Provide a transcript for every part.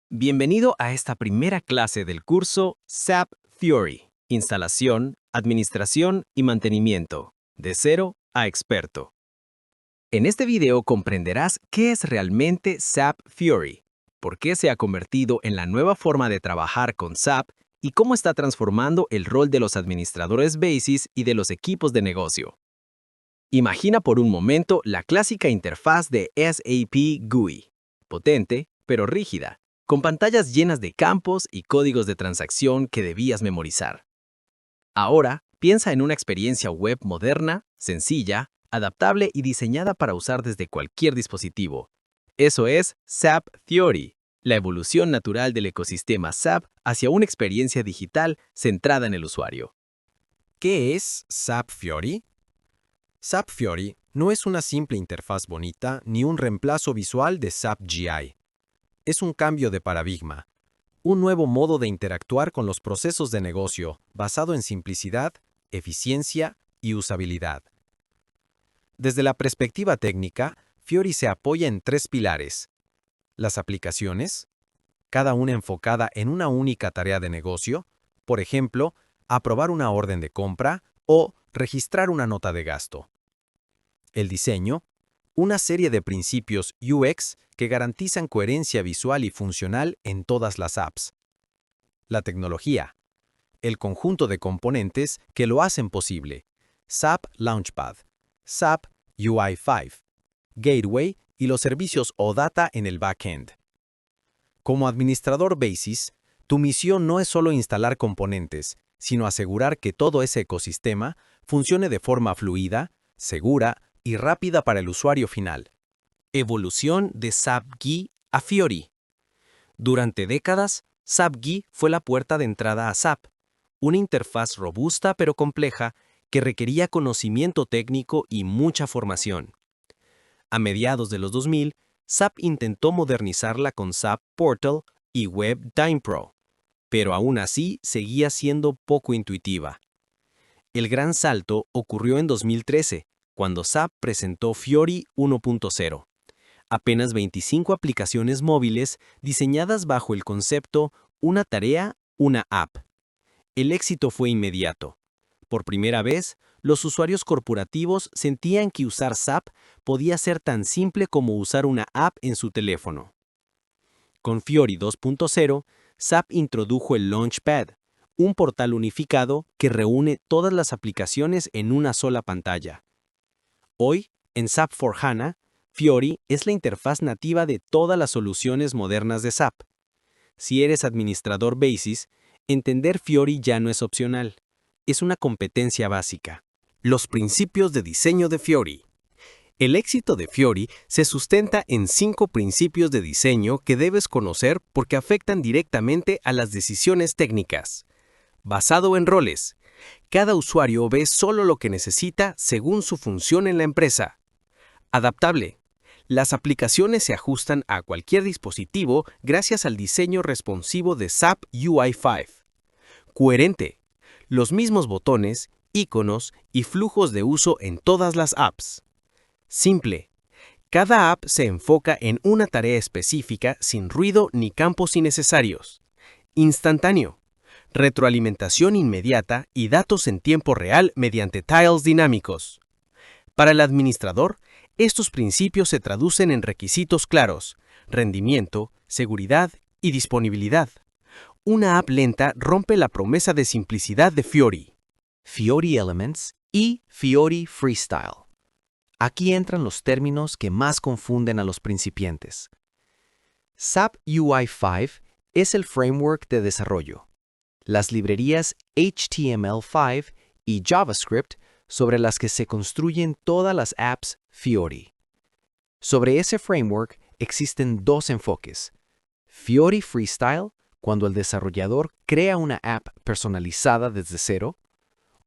Bienvenido a esta primera clase del curso SAP Fiori, Instalación, Administración y Mantenimiento, de cero a experto. En este video comprenderás qué es realmente SAP Fiori, por qué se ha convertido en la nueva forma de trabajar con SAP y cómo está transformando el rol de los administradores BASIS y de los equipos de negocio. Imagina por un momento la clásica interfaz de SAP GUI, potente pero rígida, con pantallas llenas de campos y códigos de transacción que debías memorizar. Ahora, piensa en una experiencia web moderna, sencilla, adaptable y diseñada para usar desde cualquier dispositivo. Eso es SAP Fiori, la evolución natural del ecosistema SAP hacia una experiencia digital centrada en el usuario. ¿Qué es SAP Fiori? SAP Fiori no es una simple interfaz bonita ni un reemplazo visual de SAP GI. Es un cambio de paradigma, un nuevo modo de interactuar con los procesos de negocio basado en simplicidad, eficiencia y usabilidad. Desde la perspectiva técnica, Fiori se apoya en tres pilares: las aplicaciones, cada una enfocada en una única tarea de negocio, por ejemplo, aprobar una orden de compra o registrar una nota de gasto. El diseño, una serie de principios UX que garantizan coherencia visual y funcional en todas las apps. La tecnología, el conjunto de componentes que lo hacen posible: SAP Launchpad, SAP UI5, Gateway y los servicios OData en el backend. Como administrador BASIS, tu misión no es solo instalar componentes, sino asegurar que todo ese ecosistema funcione de forma fluida, segura y rápida para el usuario final. Evolución de SAP GUI a Fiori. Durante décadas, SAP GUI fue la puerta de entrada a SAP, una interfaz robusta pero compleja que requería conocimiento técnico y mucha formación. A mediados de los 2000, SAP intentó modernizarla con SAP Portal y Web Pro, pero aún así seguía siendo poco intuitiva. El gran salto ocurrió en 2013, cuando SAP presentó Fiori 1.0. Apenas 25 aplicaciones móviles diseñadas bajo el concepto una tarea, una app. El éxito fue inmediato. Por primera vez, los usuarios corporativos sentían que usar SAP podía ser tan simple como usar una app en su teléfono. Con Fiori 2.0, SAP introdujo el Launchpad, un portal unificado que reúne todas las aplicaciones en una sola pantalla. Hoy, en SAP S/4HANA, Fiori es la interfaz nativa de todas las soluciones modernas de SAP. Si eres administrador BASIS, entender Fiori ya no es opcional, es una competencia básica. Los principios de diseño de Fiori. El éxito de Fiori se sustenta en 5 principios de diseño que debes conocer porque afectan directamente a las decisiones técnicas. Basado en roles. Cada usuario ve solo lo que necesita según su función en la empresa. Adaptable. Las aplicaciones se ajustan a cualquier dispositivo gracias al diseño responsivo de SAP UI5. Coherente. Los mismos botones, iconos y flujos de uso en todas las apps. Simple. Cada app se enfoca en una tarea específica sin ruido ni campos innecesarios. Instantáneo. Retroalimentación inmediata y datos en tiempo real mediante tiles dinámicos. Para el administrador, estos principios se traducen en requisitos claros: rendimiento, seguridad y disponibilidad. Una app lenta rompe la promesa de simplicidad de Fiori. Fiori Elements y Fiori Freestyle. Aquí entran los términos que más confunden a los principiantes. SAP UI5 es el framework de desarrollo. Las librerías HTML5 y JavaScript sobre las que se construyen todas las apps Fiori. Sobre ese framework existen 2 enfoques: Fiori Freestyle, cuando el desarrollador crea una app personalizada desde cero,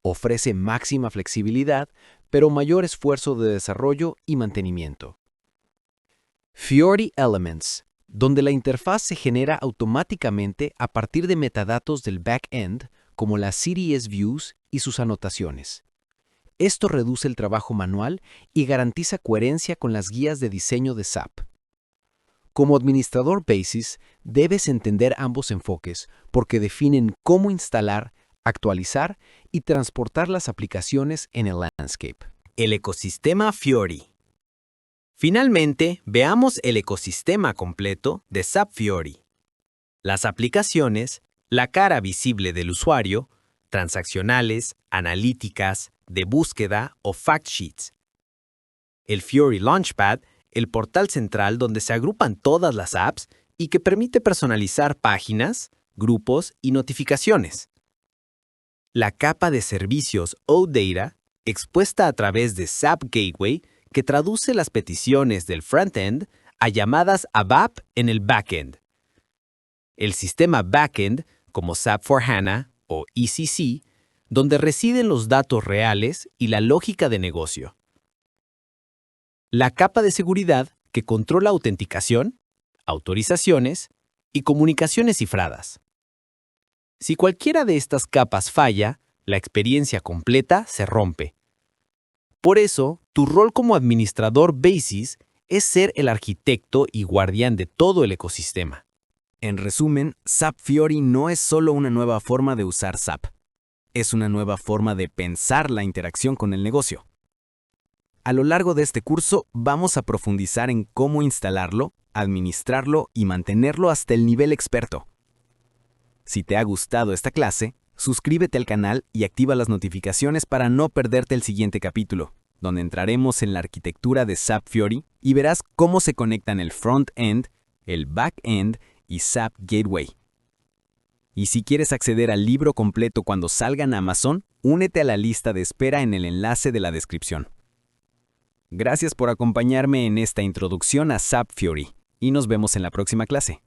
ofrece máxima flexibilidad, pero mayor esfuerzo de desarrollo y mantenimiento. Fiori Elements, donde la interfaz se genera automáticamente a partir de metadatos del backend, como las CDS views y sus anotaciones. Esto reduce el trabajo manual y garantiza coherencia con las guías de diseño de SAP. Como administrador Basis, debes entender ambos enfoques porque definen cómo instalar, actualizar y transportar las aplicaciones en el landscape. El ecosistema Fiori. Finalmente, veamos el ecosistema completo de SAP Fiori. Las aplicaciones, la cara visible del usuario, transaccionales, analíticas, de búsqueda o fact sheets. El Fiori Launchpad, el portal central donde se agrupan todas las apps y que permite personalizar páginas, grupos y notificaciones. La capa de servicios OData, expuesta a través de SAP Gateway, que traduce las peticiones del frontend a llamadas ABAP en el backend. El sistema backend, como SAP S/4HANA o ECC, donde residen los datos reales y la lógica de negocio. La capa de seguridad, que controla autenticación, autorizaciones y comunicaciones cifradas. Si cualquiera de estas capas falla, la experiencia completa se rompe. Por eso, tu rol como administrador Basis es ser el arquitecto y guardián de todo el ecosistema. En resumen, SAP Fiori no es solo una nueva forma de usar SAP. Es una nueva forma de pensar la interacción con el negocio. A lo largo de este curso vamos a profundizar en cómo instalarlo, administrarlo y mantenerlo hasta el nivel experto. Si te ha gustado esta clase, suscríbete al canal y activa las notificaciones para no perderte el siguiente capítulo, donde entraremos en la arquitectura de SAP Fiori y verás cómo se conectan el front-end, el back-end y SAP Gateway. Y si quieres acceder al libro completo cuando salga en Amazon, únete a la lista de espera en el enlace de la descripción. Gracias por acompañarme en esta introducción a SAP Fiori y nos vemos en la próxima clase.